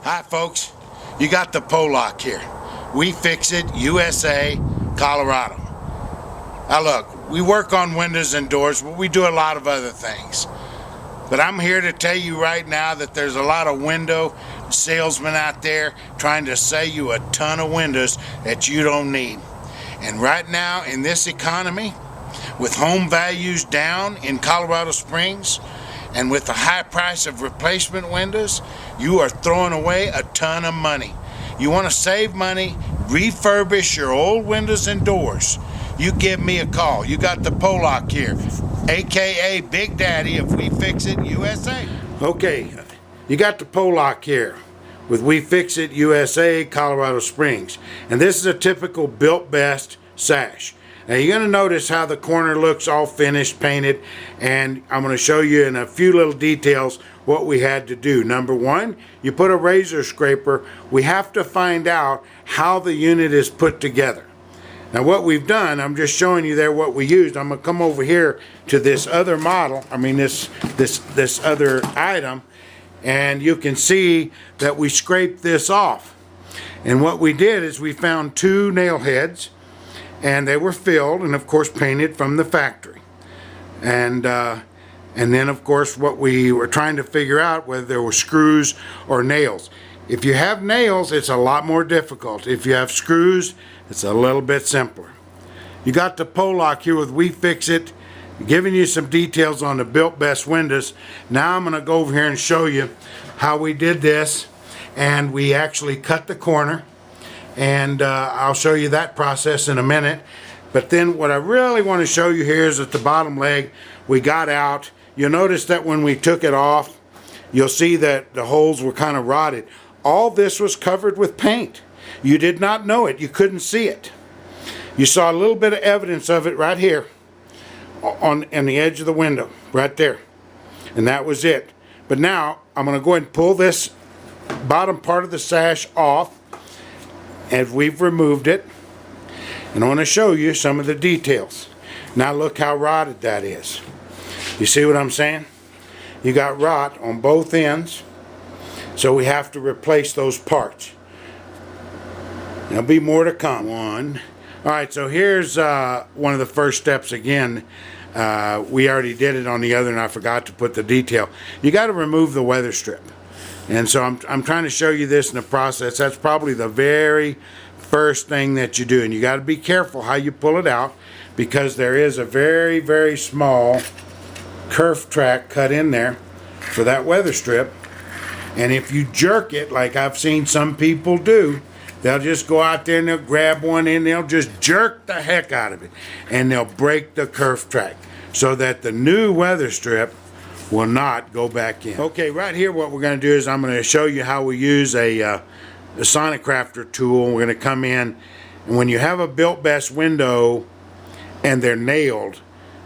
Hi folks, you got the Oldach here. We Fix It, USA, Colorado. Now look, we work on windows and doors, but we do a lot of other things. But I'm here to tell you right now that there's a lot of window salesmen out there trying to sell you a ton of windows that you don't need. And right now in this economy, with home values down in Colorado Springs, and with the high price of replacement windows, you are throwing away a ton of money. You want to save money, refurbish your old windows and doors. You give me a call. You got the Oldach here, aka Big Daddy of We Fix It USA. Okay, you got the Oldach here with We Fix It USA, Colorado Springs. And this is a typical BiltBest sash. Now you're going to notice how the corner looks all finished, painted, and I'm going to show you in a few little details what we had to do. Number one, you put a razor scraper. We have to find out how the unit is put together. Now what we've done, I'm just showing you there what we used. I'm going to come over here to this other model, this other item, and you can see that we scraped this off. And what we did is we found two nail heads, and they were filled and of course painted from the factory. And then of course what we were trying to figure out whether there were screws or nails. If you have nails, it's a lot more difficult. If you have screws, it's a little bit simpler. You got the Oldach here with We Fix It, giving you some details on the BiltBest windows. Now I'm going to go over here and show you how we did this, and we actually cut the corner. And I'll show you that process in a minute. But then what I really want to show you here is at the bottom leg we got out. You'll notice that when we took it off, you'll see that the holes were kind of rotted. All this was covered with paint. You did not know it. You couldn't see it. You saw a little bit of evidence of it right here on the edge of the window, right there. And that was it. But now I'm going to go ahead and pull this bottom part of the sash off. And we've removed it, and I want to show you some of the details. Now look how rotted that is. You see what I'm saying? You got rot on both ends, so we have to replace those parts. There'll be more to come. Alright, so here's one of the first steps again. We already did it on the other and I forgot to put the detail. You got to remove the weather strip. And so I'm trying to show you this in the process. That's probably the very first thing that you do. And you got to be careful how you pull it out, because there is a very, very small kerf track cut in there for that weather strip. And if you jerk it, like I've seen some people do, they'll just go out there and they'll grab one and they'll just jerk the heck out of it. And they'll break the kerf track so that the new weather strip will not go back in. Okay, right here what we're going to do is I'm going to show you how we use a Sonic Crafter tool. We're going to come in, and when you have a BiltBest window and they're nailed,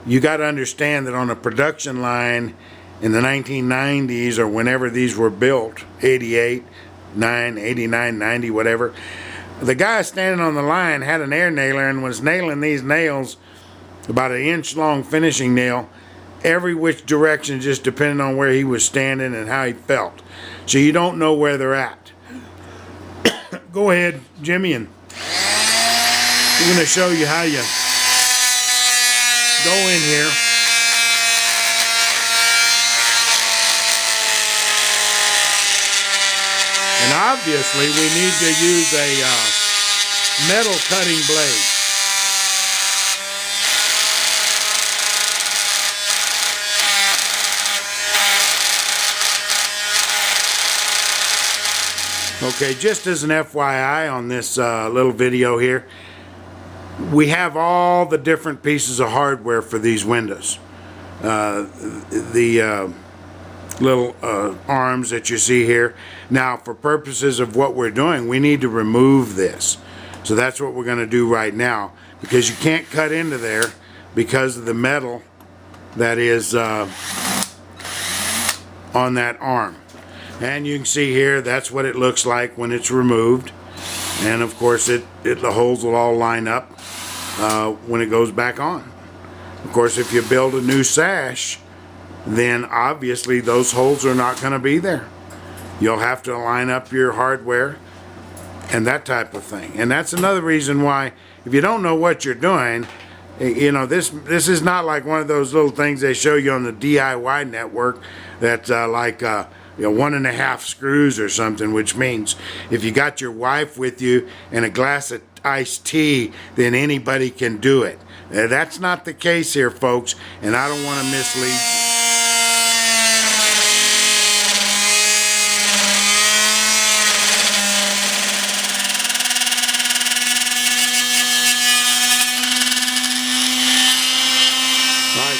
you got to understand that on a production line in the 1990s or whenever these were built, 88, 9, 89, 90, whatever, the guy standing on the line had an air nailer and was nailing these nails, about an inch long finishing nail, every which direction, just depending on where he was standing and how he felt. So you don't know where they're at. Go ahead, Jimmy, and I'm going to show you how you go in here. And obviously we need to use a metal cutting blade. Okay, just as an FYI on this little video here, we have all the different pieces of hardware for these windows. The little arms that you see here. Now, for purposes of what we're doing, we need to remove this. So that's what we're going to do right now, because you can't cut into there because of the metal that is on that arm. And you can see here, that's what it looks like when it's removed. And of course, the holes will all line up when it goes back on. Of course, if you build a new sash, then obviously those holes are not going to be there. You'll have to line up your hardware and that type of thing. And that's another reason why, if you don't know what you're doing, you know, this is not like one of those little things they show you on the DIY network that's like you know, 1.5 screws or something, which means if you got your wife with you and a glass of iced tea, then anybody can do it. That's not the case here, folks, and I don't want to mislead you.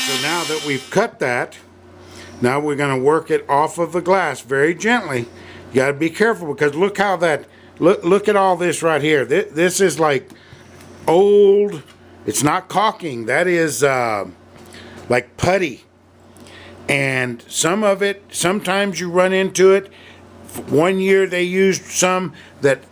So now that we've cut that, now we're going to work it off of the glass very gently. You got to be careful, because look how that, look at all this right here. This is like old, it's not caulking, that is like putty. And some of it, sometimes you run into it. One year they used some that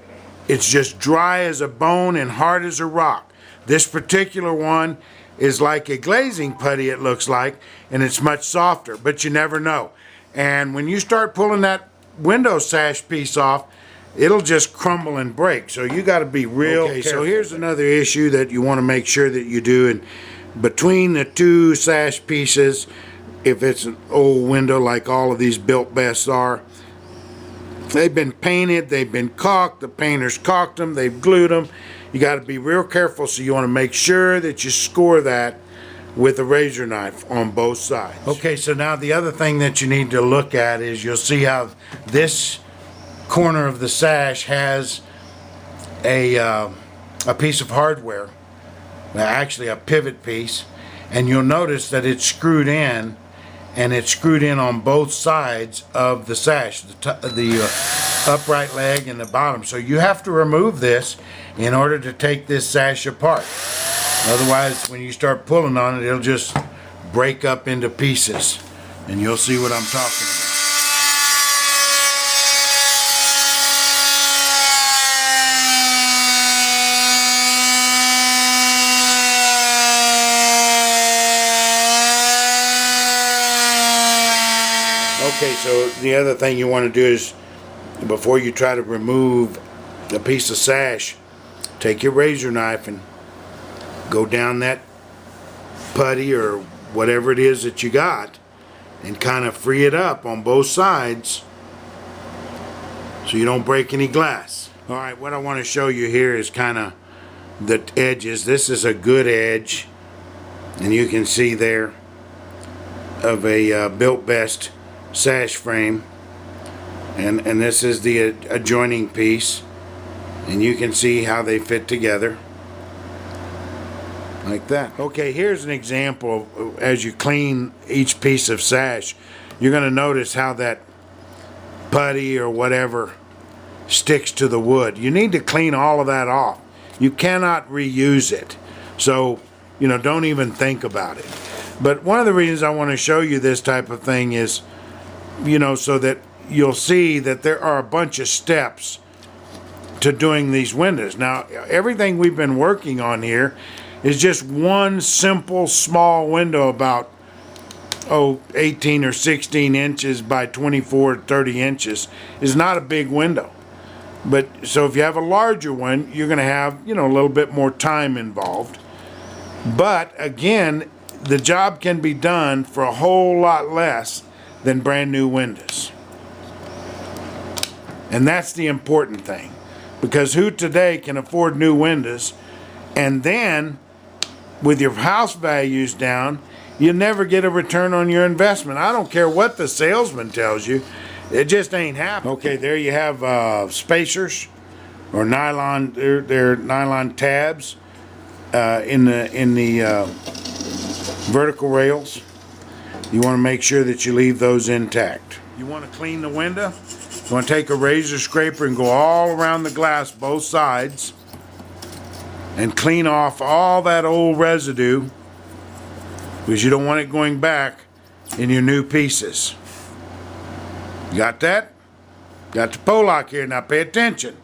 it's just dry as a bone and hard as a rock. This particular one is like a glazing putty, it looks like, and it's much softer, but you never know. And when you start pulling that window sash piece off, it'll just crumble and break. So you got to be real careful. So here's another issue that you want to make sure that you do. And between the two sash pieces, if it's an old window like all of these BiltBests are, they've been painted, they've been caulked, the painters caulked them, they've glued them. You got to be real careful, so you want to make sure that you score that with a razor knife on both sides. Okay, so now the other thing that you need to look at is you'll see how this corner of the sash has a piece of hardware, actually a pivot piece, and you'll notice that it's screwed in, and it's screwed in on both sides of the sash, the upright leg and the bottom. So you have to remove this in order to take this sash apart. Otherwise, when you start pulling on it, it'll just break up into pieces, and you'll see what I'm talking about. Okay, so the other thing you want to do is, before you try to remove a piece of sash, take your razor knife and go down that putty or whatever it is that you got and kind of free it up on both sides so you don't break any glass. Alright, what I want to show you here is kind of the edges. This is a good edge, and you can see there, of a BiltBest sash frame, and this is the adjoining piece, and you can see how they fit together like that. Okay, here's an example of, as you clean each piece of sash, you're going to notice how that putty or whatever sticks to the wood. You need to clean all of that off. You cannot reuse it, so you know, don't even think about it. But one of the reasons I want to show you this type of thing is, you know, so that you'll see that there are a bunch of steps to doing these windows. Now, everything we've been working on here is just one simple small window about 18 or 16 inches by 24 or 30 inches. Is not a big window. But so if you have a larger one, you're going to have, you know, a little bit more time involved. But again, the job can be done for a whole lot less than brand new windows. And that's the important thing, because who today can afford new windows? And then with your house values down, you never get a return on your investment. I don't care what the salesman tells you, it just ain't happening. Okay, there you have spacers or nylon. They're nylon tabs in the vertical rails. You want to make sure that you leave those intact. You want to clean the window? You want to take a razor scraper and go all around the glass, both sides, and clean off all that old residue, because you don't want it going back in your new pieces. Got that? Got the Oldach here. Now pay attention.